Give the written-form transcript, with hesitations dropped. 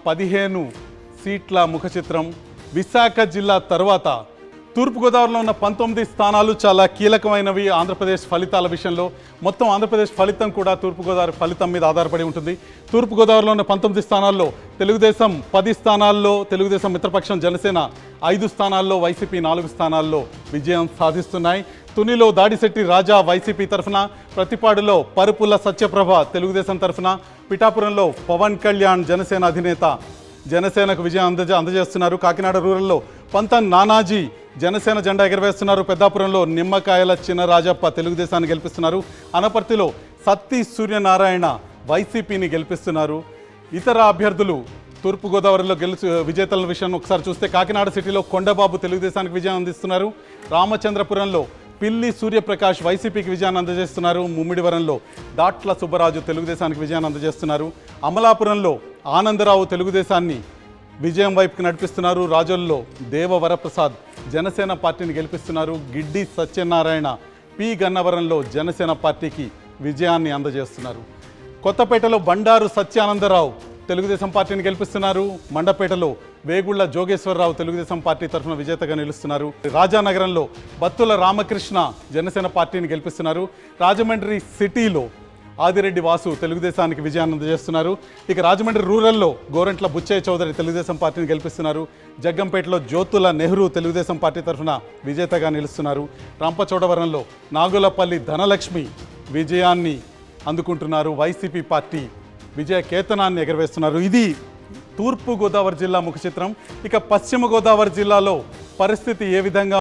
15 సీట్ల ముఖ చిత్రం విశాఖ జిల్లా తర్వాత తూర్పుగోదావరిలో ఉన్న 19 స్థానాలు చాలా కీలకమైనవి ఆంధ్రప్రదేశ్ ఫలితాల విషయంలో. మొత్తం ఆంధ్రప్రదేశ్ ఫలితం కూడా తూర్పుగోదావరి ఫలితం మీద ఆధారపడి ఉంటుంది. తూర్పుగోదావరిలో ఉన్న 19 స్థానాల్లో తెలుగుదేశం 10 స్థానాల్లో, తెలుగుదేశం మిత్రపక్షం జనసేన 5 స్థానాల్లో, వైసీపీ 4 స్థానాల్లో విజయం సాధిస్తున్నాయి. తునిలో దాడిశెట్టి రాజా వైసీపీ తరఫున, ప్రతిపాడులో పరుపుల సత్యప్రభ తెలుగుదేశం తరఫున, పిఠాపురంలో పవన్ కళ్యాణ్ జనసేన అధినేత జనసేనకు విజయం అందజేస్తున్నారు. కాకినాడ రూరల్లో పంతం నానాజీ జనసేన జెండా ఎగరవేస్తున్నారు. పెద్దాపురంలో నిమ్మకాయల చినరాజప్ప తెలుగుదేశాన్ని గెలిపిస్తున్నారు. అనపర్తిలో సత్తి సూర్యనారాయణ వైసీపీని గెలిపిస్తున్నారు. ఇతర అభ్యర్థులు తూర్పుగోదావరిలో విజేతల విషయాన్ని ఒకసారి చూస్తే కాకినాడ సిటీలో కొండబాబు తెలుగుదేశానికి విజయం అందిస్తున్నారు. రామచంద్రపురంలో పిల్లి సూర్యప్రకాష్ వైసీపీకి విజయాన్ని అందజేస్తున్నారు. ముమ్మిడివరంలో దాట్ల సుబ్బరాజు తెలుగుదేశానికి విజయాన్ని అందజేస్తున్నారు. అమలాపురంలో ఆనందరావు తెలుగుదేశాన్ని విజయం వైపుకి నడిపిస్తున్నారు. రాజోల్లో దేవవరప్రసాద్ జనసేన పార్టీని గెలిపిస్తున్నారు. గిడ్డి సత్యనారాయణ పి గన్నవరంలో జనసేన పార్టీకి విజయాన్ని అందజేస్తున్నారు. కొత్తపేటలో బండారు సత్యానందరావు తెలుగుదేశం పార్టీని గెలిపిస్తున్నారు. మండపేటలో వేగుళ్ల జోగేశ్వరరావు తెలుగుదేశం పార్టీ తరఫున విజేతగా నిలుస్తున్నారు. రాజానగరంలో బత్తుల రామకృష్ణ జనసేన పార్టీని గెలిపిస్తున్నారు. రాజమండ్రి సిటీలో ఆదిరెడ్డి వాసు తెలుగుదేశానికి విజయాన్ని అందజేస్తున్నారు. ఇక రాజమండ్రి రూరల్లో గోరంట్ల బుచ్చయ్య చౌదరి తెలుగుదేశం పార్టీని గెలిపిస్తున్నారు. జగ్గంపేటలో జ్యోతుల నెహ్రూ తెలుగుదేశం పార్టీ తరఫున విజేతగా నిలుస్తున్నారు. రాంపచోడవరంలో నాగులపల్లి ధనలక్ష్మి విజయాన్ని అందుకుంటున్నారు. వైసీపీ పార్టీ విజయ కేతనాన్ని ఎగరవేస్తున్నారు. ఇది తూర్పు గోదావరి జిల్లా ముఖ చిత్రం. ఇక పశ్చిమ గోదావరి జిల్లాలో పరిస్థితి ఏ విధంగా